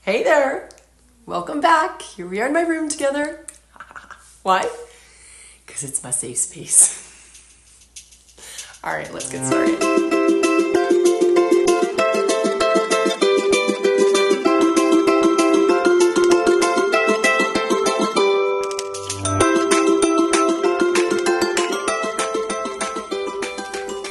Hey there! Welcome back. Here we are in my room together. Why? Because it's my safe space. All right, let's get started.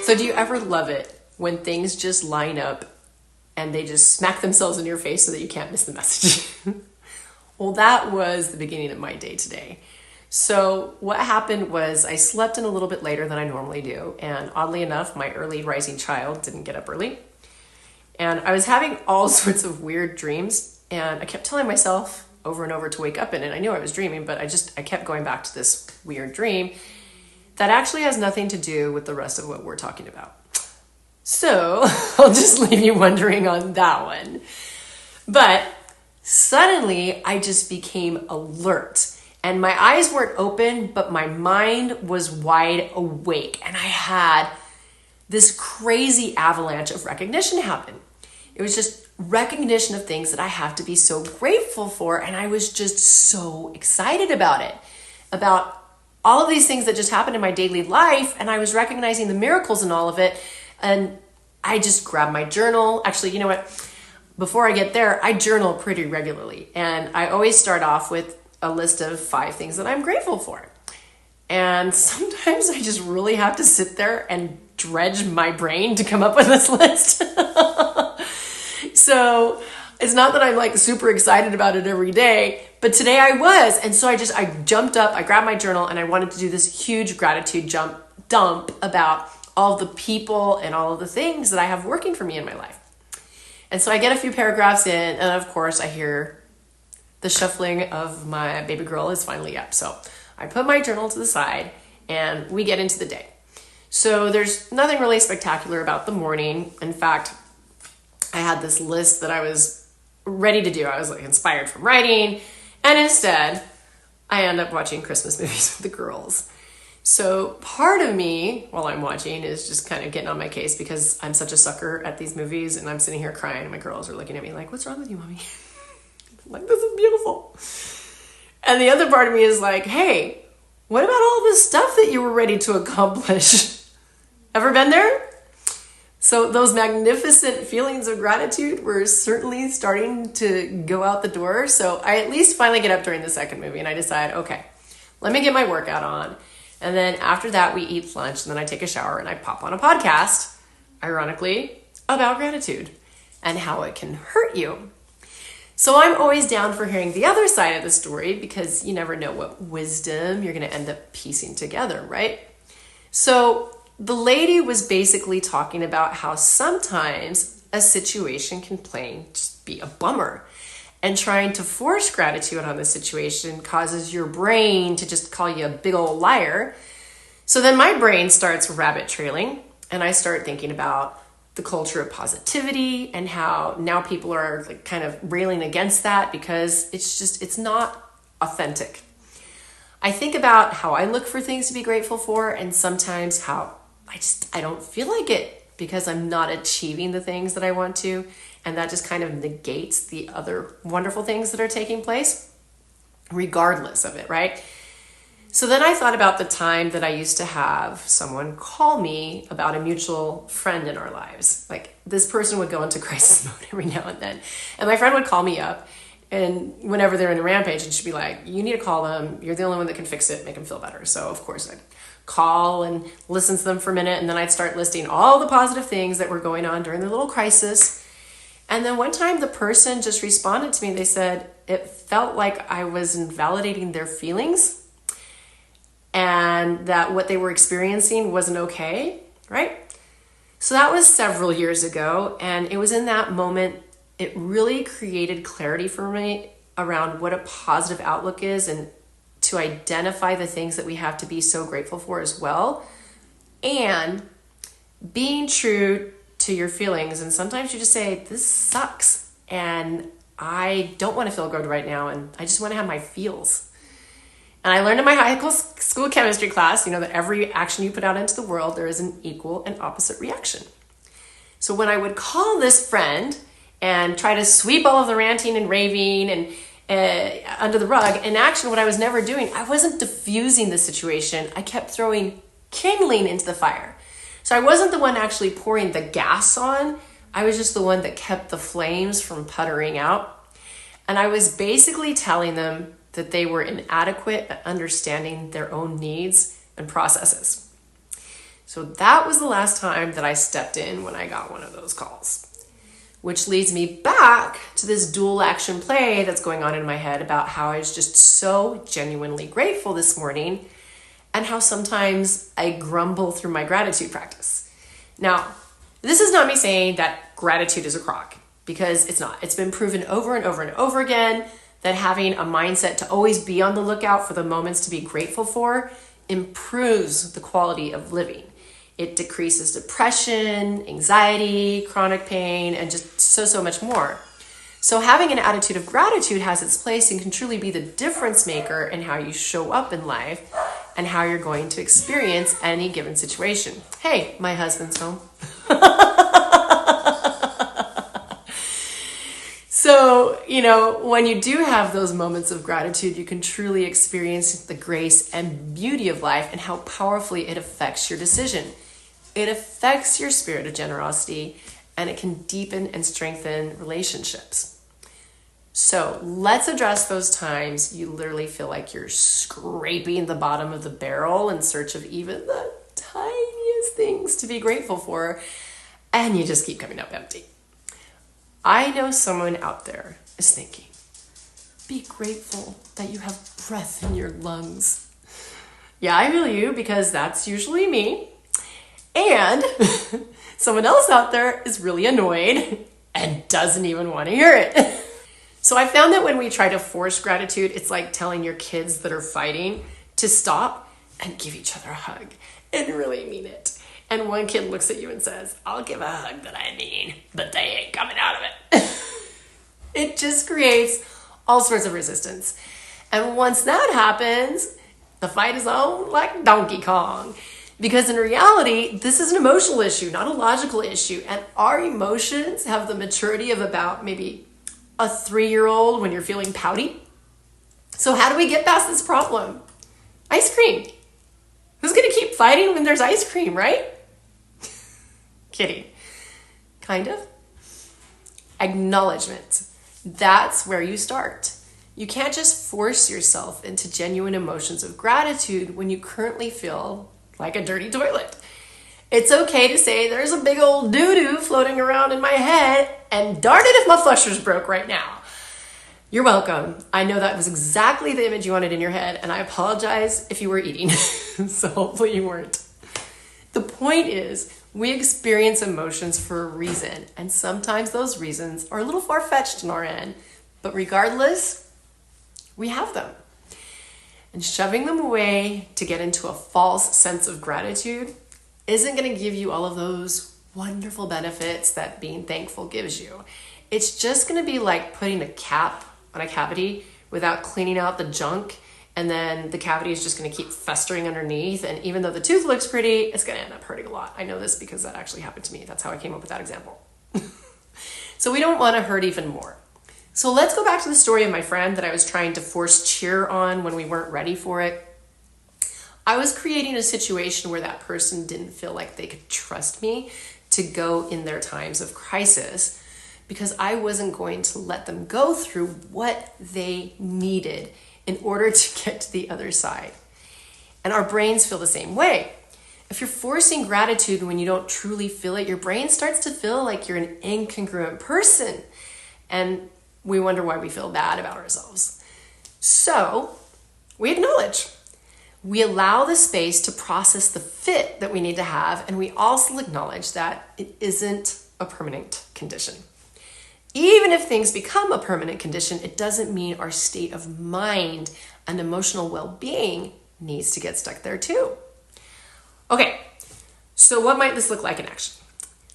So do you ever love it when things just line up and they just smack themselves in your face so that you can't miss the message? Well, that was the beginning of my day today. So what happened was I slept in a little bit later than I normally do. And oddly enough, my early rising child didn't get up early. And I was having all sorts of weird dreams. And I kept telling myself over and over to wake up in it. I knew I was dreaming, but I kept going back to this weird dream that actually has nothing to do with the rest of what we're talking about. So I'll just leave you wondering on that one. But suddenly I just became alert and my eyes weren't open, but my mind was wide awake. And I had this crazy avalanche of recognition happen. It was just recognition of things that I have to be so grateful for. And I was just so excited about it, about all of these things that just happened in my daily life. And I was recognizing the miracles in all of it. And I just grabbed my journal. Actually, you know what? Before I get there, I journal pretty regularly. And I always start off with a list of 5 things that I'm grateful for. And sometimes I just really have to sit there and dredge my brain to come up with this list. So it's not that I'm like super excited about it every day, but today I was. And so I jumped up, I grabbed my journal, and I wanted to do this huge gratitude dump about all the people and all of the things that I have working for me in my life. And so I get a few paragraphs in, and of course I hear the shuffling of my baby girl is finally up. So I put my journal to the side and we get into the day. So there's nothing really spectacular about the morning. In fact, I had this list that I was ready to do. I was like inspired from writing, and instead I end up watching Christmas movies with the girls. So part of me, while I'm watching, is just kind of getting on my case because I'm such a sucker at these movies, and I'm sitting here crying, and my girls are looking at me like, "What's wrong with you, mommy?" I'm like, this is beautiful. And the other part of me is like, hey, what about all this stuff that you were ready to accomplish? Ever been there? So those magnificent feelings of gratitude were certainly starting to go out the door. So I at least finally get up during the second movie, and I decide, okay, let me get my workout on. And then after that, we eat lunch, and then I take a shower, and I pop on a podcast, ironically, about gratitude and how it can hurt you. So I'm always down for hearing the other side of the story because you never know what wisdom you're going to end up piecing together, right? So the lady was basically talking about how sometimes a situation can plain just be a bummer. And trying to force gratitude on the situation causes your brain to just call you a big old liar. So then my brain starts rabbit trailing, and I start thinking about the culture of positivity and how now people are like kind of railing against that because it's not authentic. I think about how I look for things to be grateful for, and sometimes how I don't feel like it because I'm not achieving the things that I want to. And that just kind of negates the other wonderful things that are taking place, regardless of it, right? So then I thought about the time that I used to have someone call me about a mutual friend in our lives. Like this person would go into crisis mode every now and then. And my friend would call me up, and whenever they're in a rampage, and she'd be like, you need to call them. You're the only one that can fix it, make them feel better. So of course I'd call and listen to them for a minute. And then I'd start listing all the positive things that were going on during their little crisis. And then one time the person just responded to me. They said it felt like I was invalidating their feelings and that what they were experiencing wasn't okay, right? So that was several years ago. And it was in that moment, it really created clarity for me around what a positive outlook is and to identify the things that we have to be so grateful for as well. And being true to your feelings. And sometimes you just say, this sucks and I don't want to feel good right now, and I just want to have my feels. And I learned in my high school chemistry class, that every action you put out into the world, there is an equal and opposite reaction. So when I would call this friend and try to sweep all of the ranting and raving and under the rug. In action, what I was never doing, I wasn't diffusing the situation. I kept throwing kindling into the fire. So I wasn't the one actually pouring the gas on. I was just the one that kept the flames from puttering out. And I was basically telling them that they were inadequate at understanding their own needs and processes. So that was the last time that I stepped in when I got one of those calls. Which leads me back to this dual action play that's going on in my head about how I was just so genuinely grateful this morning and how sometimes I grumble through my gratitude practice. Now, this is not me saying that gratitude is a crock, because it's not. It's been proven over and over and over again that having a mindset to always be on the lookout for the moments to be grateful for improves the quality of living. It decreases depression, anxiety, chronic pain, and just so much more. So having an attitude of gratitude has its place and can truly be the difference maker in how you show up in life and how you're going to experience any given situation. Hey, my husband's home. So, when you do have those moments of gratitude, you can truly experience the grace and beauty of life and how powerfully it affects your decision. It affects your spirit of generosity, and it can deepen and strengthen relationships. So let's address those times you literally feel like you're scraping the bottom of the barrel in search of even the tiniest things to be grateful for, and you just keep coming up empty. I know someone out there is thinking, be grateful that you have breath in your lungs. Yeah, I feel you, because that's usually me. And someone else out there is really annoyed and doesn't even want to hear it. So I found that when we try to force gratitude, it's like telling your kids that are fighting to stop and give each other a hug and really mean it. And one kid looks at you and says, I'll give a hug that I mean, but they ain't coming out of it. It just creates all sorts of resistance. And once that happens, the fight is on like Donkey Kong. Because in reality, this is an emotional issue, not a logical issue. And our emotions have the maturity of about maybe a 3-year-old when you're feeling pouty. So how do we get past this problem? Ice cream. Who's going to keep fighting when there's ice cream, right? Kidding. Kind of. Acknowledgement. That's where you start. You can't just force yourself into genuine emotions of gratitude when you currently feel like a dirty toilet. It's okay to say there's a big old doo-doo floating around in my head, and darn it if my flushers broke right now. You're welcome. I know that was exactly the image you wanted in your head, and I apologize if you were eating. So hopefully you weren't. The point is, we experience emotions for a reason, and sometimes those reasons are a little far-fetched on our end, but regardless, we have them. And shoving them away to get into a false sense of gratitude isn't going to give you all of those wonderful benefits that being thankful gives you. It's just going to be like putting a cap on a cavity without cleaning out the junk, and then the cavity is just going to keep festering underneath, and even though the tooth looks pretty, it's going to end up hurting a lot. I know this because that actually happened to me. That's how I came up with that example. So we don't want to hurt even more. So let's go back to the story of my friend that I was trying to force cheer on when we weren't ready for it. I was creating a situation where that person didn't feel like they could trust me to go in their times of crisis, because I wasn't going to let them go through what they needed in order to get to the other side. And our brains feel the same way. If you're forcing gratitude when you don't truly feel it, your brain starts to feel like you're an incongruent person. And we wonder why we feel bad about ourselves. So we acknowledge. We allow the space to process the fit that we need to have, and we also acknowledge that it isn't a permanent condition. Even if things become a permanent condition, it doesn't mean our state of mind and emotional well-being needs to get stuck there too. Okay, so what might this look like in action?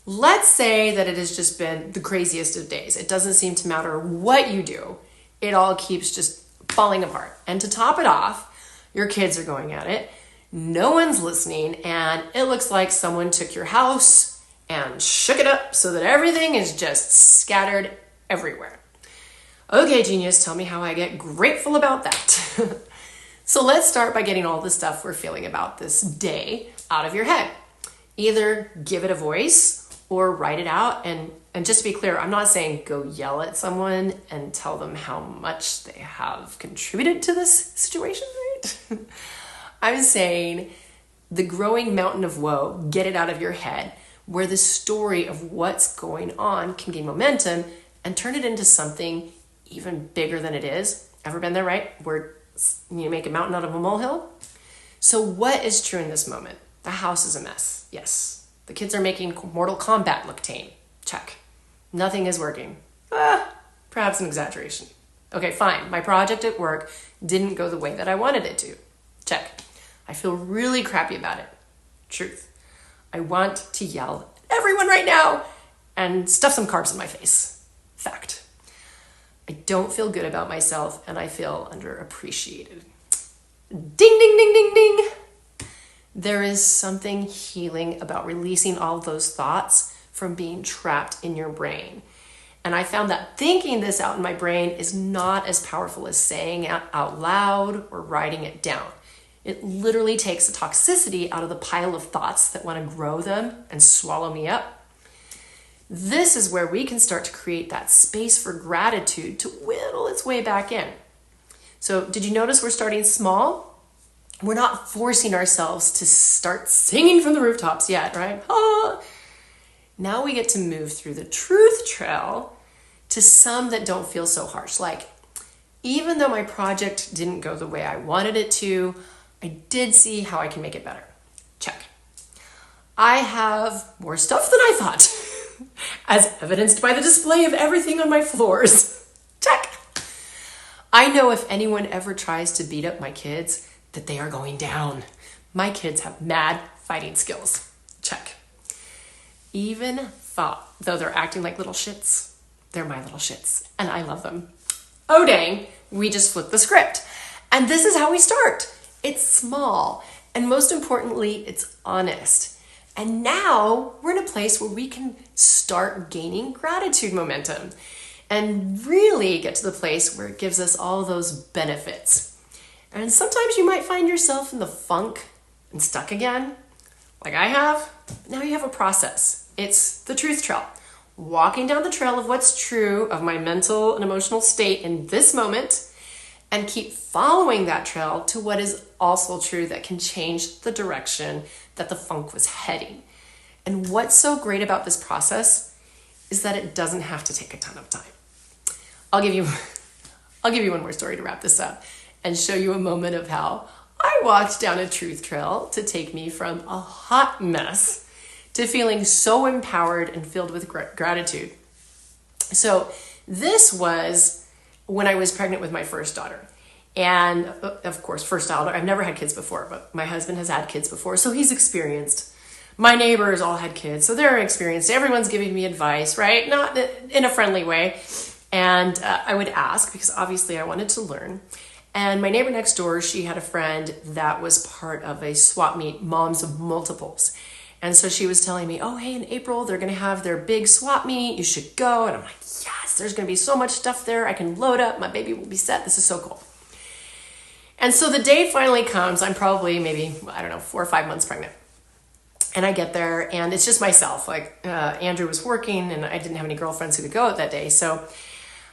Let's say that it has just been the craziest of days. It doesn't seem to matter what you do. It all keeps just falling apart. And to top it off, your kids are going at it. No one's listening. And it looks like someone took your house and shook it up so that everything is just scattered everywhere. Okay, genius, tell me how I get grateful about that. So let's start by getting all the stuff we're feeling about this day out of your head. Either give it a voice or write it out. And just to be clear, I'm not saying go yell at someone and tell them how much they have contributed to this situation, right? I'm saying the growing mountain of woe, get it out of your head, where the story of what's going on can gain momentum and turn it into something even bigger than it is. Ever been there, right? Where you make a mountain out of a molehill? So what is true in this moment? The house is a mess. Yes. The kids are making Mortal Kombat look tame. Check. Nothing is working. Perhaps an exaggeration. Okay, fine. My project at work didn't go the way that I wanted it to. Check. I feel really crappy about it. Truth. I want to yell at everyone right now and stuff some carbs in my face. Fact. I don't feel good about myself and I feel underappreciated. Ding, ding, ding, ding, ding. There is something healing about releasing all those thoughts from being trapped in your brain. And I found that thinking this out in my brain is not as powerful as saying it out loud or writing it down. It literally takes the toxicity out of the pile of thoughts that want to grow them and swallow me up. This is where we can start to create that space for gratitude to whittle its way back in. So did you notice we're starting small? We're not forcing ourselves to start singing from the rooftops yet, right? Now we get to move through the truth trail to some that don't feel so harsh. Like, even though my project didn't go the way I wanted it to, I did see how I can make it better. Check. I have more stuff than I thought, as evidenced by the display of everything on my floors. Check. I know if anyone ever tries to beat up my kids, that they are going down. My kids have mad fighting skills. Check. Even though they're acting like little shits, they're my little shits, and I love them. Oh dang, we just flipped the script. And this is how we start. It's small, and most importantly, it's honest. And now we're in a place where we can start gaining gratitude momentum and really get to the place where it gives us all those benefits. And sometimes you might find yourself in the funk and stuck again, like I have. Now you have a process. It's the truth trail. Walking down the trail of what's true of my mental and emotional state in this moment, and keep following that trail to what is also true that can change the direction that the funk was heading. And what's so great about this process is that it doesn't have to take a ton of time. I'll give you one more story to wrap this up and show you a moment of how I walked down a truth trail to take me from a hot mess to feeling so empowered and filled with gratitude. So this was when I was pregnant with my first daughter. And of course, first daughter, I've never had kids before, but my husband has had kids before, so he's experienced. My neighbors all had kids, so they're experienced. Everyone's giving me advice, right? Not in a friendly way. And I would ask because obviously I wanted to learn. And my neighbor next door, she had a friend that was part of a swap meet, Moms of Multiples. And so she was telling me, oh, hey, in April, they're going to have their big swap meet. You should go. And I'm like, yes, there's going to be so much stuff there. I can load up. My baby will be set. This is so cool. And so the day finally comes. I'm probably maybe, 4 or 5 months pregnant. And I get there and it's just myself. Like Andrew was working and I didn't have any girlfriends who could go that day. So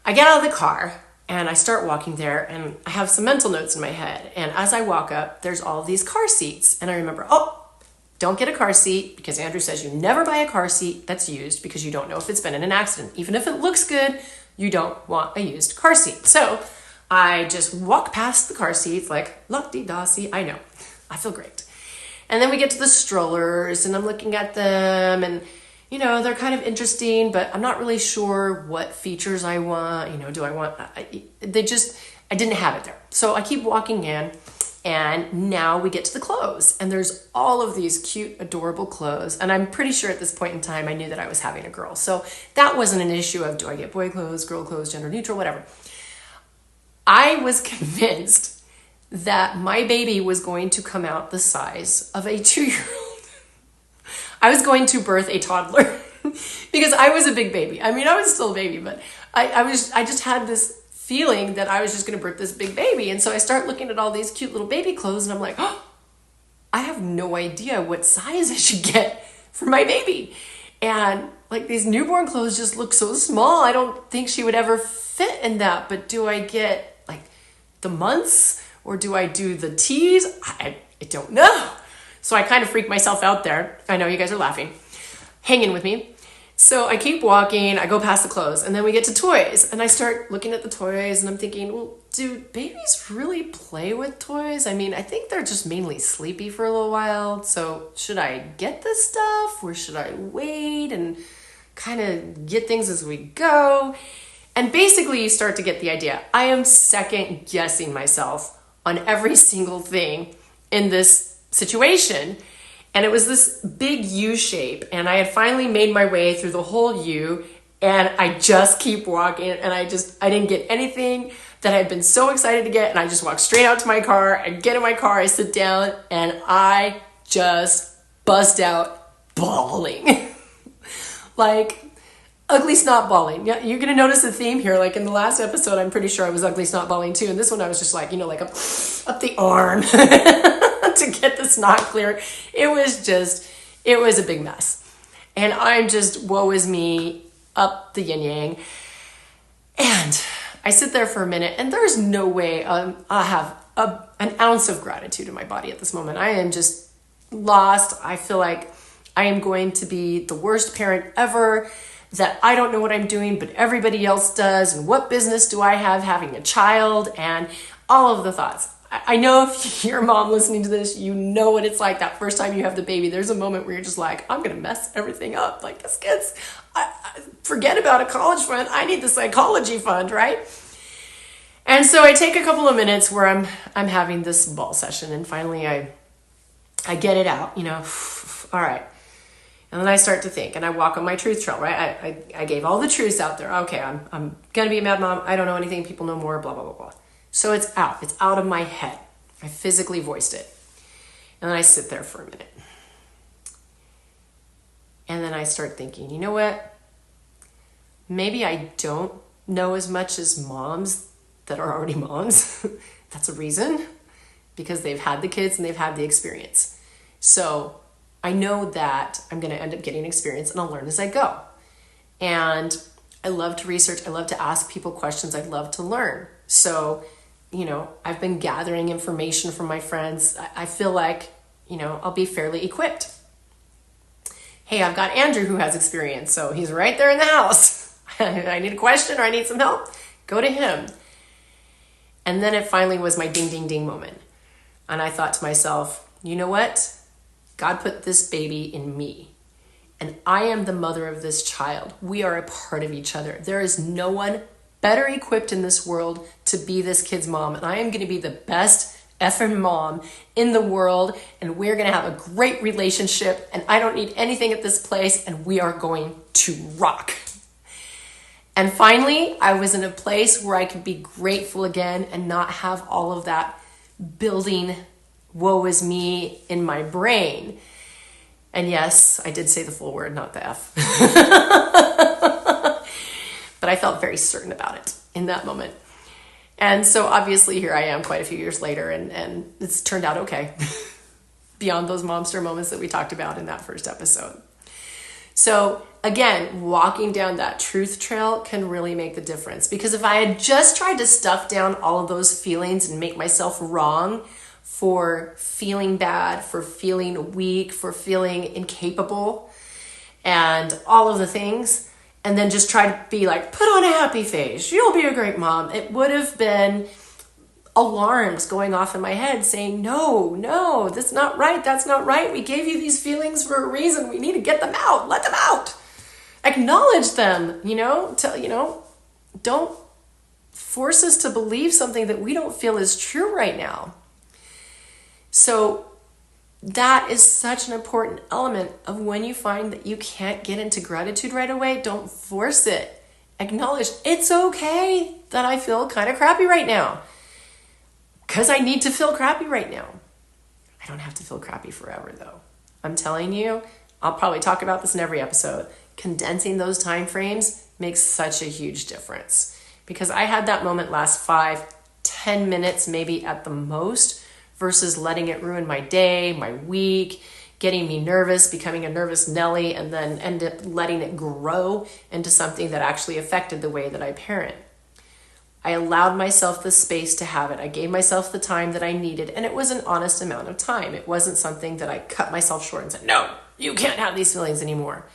I get out of the car and I start walking there and I have some mental notes in my head. And as I walk up, there's all these car seats. And I remember, don't get a car seat because Andrew says you never buy a car seat that's used because you don't know if it's been in an accident. Even if it looks good, you don't want a used car seat. So I just walk past the car seats like, la-dee-da-see, I know, I feel great. And then we get to the strollers and I'm looking at them and, they're kind of interesting, but I'm not really sure what features I want. I didn't have it there. So I keep walking in and now we get to the clothes and there's all of these cute, adorable clothes. And I'm pretty sure at this point in time, I knew that I was having a girl. So that wasn't an issue of, do I get boy clothes, girl clothes, gender neutral, whatever. I was convinced that my baby was going to come out the size of a 2-year-old. I was going to birth a toddler because I was a big baby. I mean, I was still a baby, but I just had this feeling that I was just going to birth this big baby. And so I start looking at all these cute little baby clothes and I'm like, oh, I have no idea what size I should get for my baby. And like these newborn clothes just look so small. I don't think she would ever fit in that. But do I get like the months or do I do the T's? I don't know. So I kind of freaked myself out there. I know you guys are laughing. Hang in with me. So I keep walking, I go past the clothes, and then we get to toys. And I start looking at the toys and I'm thinking, well, do babies really play with toys? I mean, I think they're just mainly sleepy for a little while. So should I get this stuff or should I wait and kind of get things as we go? And basically you start to get the idea. I am second guessing myself on every single thing in this situation. And it was this big U shape, and I had finally made my way through the whole U, and I just keep walking, and I didn't get anything that I had been so excited to get, and I just walk straight out to my car. I get in my car, I sit down, and I just bust out bawling. Like, ugly snot bawling. Yeah, you're gonna notice a theme here. Like in the last episode, I'm pretty sure I was ugly snot bawling too, and this one I was just like, like up the arm. To get the snot clear. It was a big mess. And I'm just, woe is me, up the yin yang. And I sit there for a minute and there's no way I have an ounce of gratitude in my body at this moment. I am just lost. I feel like I am going to be the worst parent ever, that I don't know what I'm doing, but everybody else does. And what business do I have having a child? And all of the thoughts. I know if you're a mom listening to this, you know what it's like that first time you have the baby. There's a moment where you're just like, I'm going to mess everything up. Like this kid's, forget about a college fund. I need the psychology fund, right? And so I take a couple of minutes where I'm having this ball session, and finally I get it out, all right. And then I start to think, and I walk on my truth trail, right? I gave all the truths out there. Okay, I'm going to be a mad mom. I don't know anything. People know more, blah, blah, blah, blah. So it's out. It's out of my head. I physically voiced it. And then I sit there for a minute. And then I start thinking, you know what? Maybe I don't know as much as moms that are already moms. That's a reason. Because they've had the kids and they've had the experience. So I know that I'm going to end up getting experience and I'll learn as I go. And I love to research. I love to ask people questions. I love to learn. So I've been gathering information from my friends. I feel like, I'll be fairly equipped. Hey, I've got Andrew who has experience, so he's right there in the house. I need a question or I need some help, go to him. And then it finally was my ding, ding, ding moment. And I thought to myself, you know what? God put this baby in me. And I am the mother of this child. We are a part of each other. There is no one better equipped in this world to be this kid's mom. And I am going to be the best effing mom in the world. And we're going to have a great relationship. And I don't need anything at this place. And we are going to rock. And finally, I was in a place where I could be grateful again and not have all of that building woe is me in my brain. And yes, I did say the full word, not the F. But I felt very certain about it in that moment. And so obviously here I am quite a few years later, and it's turned out okay. Beyond those momster moments that we talked about in that first episode. So again, walking down that truth trail can really make the difference. Because if I had just tried to stuff down all of those feelings and make myself wrong for feeling bad, for feeling weak, for feeling incapable, and all of the things, and then just try to be like, put on a happy face, you'll be a great mom, it would have been alarms going off in my head saying, no, that's not right, that's not right. We gave you these feelings for a reason. We need to get them out, let them out. Acknowledge them, don't force us to believe something that we don't feel is true right now. So that is such an important element of when you find that you can't get into gratitude right away, don't force it. Acknowledge it's okay that I feel kind of crappy right now. Because I need to feel crappy right now. I don't have to feel crappy forever though. I'm telling you, I'll probably talk about this in every episode. Condensing those time frames makes such a huge difference, because I had that moment last 5-10 minutes, maybe at the most, versus letting it ruin my day, my week, getting me nervous, becoming a nervous Nelly, and then end up letting it grow into something that actually affected the way that I parent. I allowed myself the space to have it. I gave myself the time that I needed, and it was an honest amount of time. It wasn't something that I cut myself short and said, no, you can't have these feelings anymore.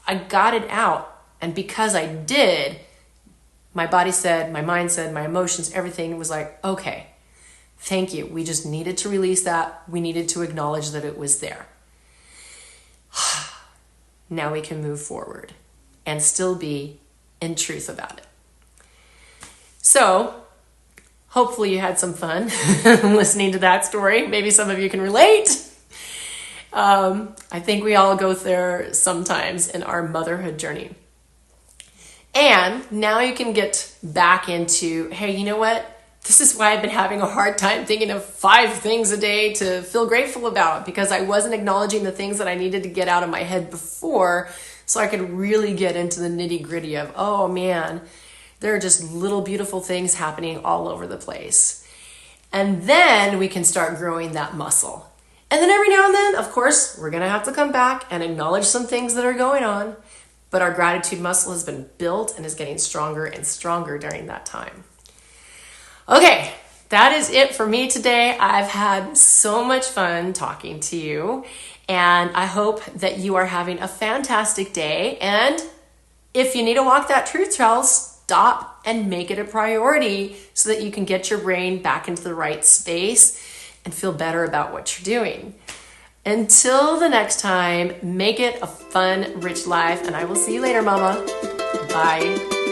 I got it out, and because I did, my body said, my mind said, my emotions, everything was like, okay, thank you. We just needed to release that. We needed to acknowledge that it was there. Now we can move forward and still be in truth about it. So, hopefully you had some fun listening to that story. Maybe some of you can relate. I think we all go there sometimes in our motherhood journey. And now you can get back into, hey, you know what? This is why I've been having a hard time thinking of 5 things a day to feel grateful about, because I wasn't acknowledging the things that I needed to get out of my head before, so I could really get into the nitty-gritty of, oh man, there are just little beautiful things happening all over the place. And then we can start growing that muscle. And then every now and then, of course, we're going to have to come back and acknowledge some things that are going on. But our gratitude muscle has been built and is getting stronger and stronger during that time. Okay, that is it for me today. I've had so much fun talking to you, and I hope that you are having a fantastic day. And if you need to walk that truth trail, stop and make it a priority so that you can get your brain back into the right space and feel better about what you're doing. Until the next time, make it a fun, rich life, and I will see you later, Mama. Bye.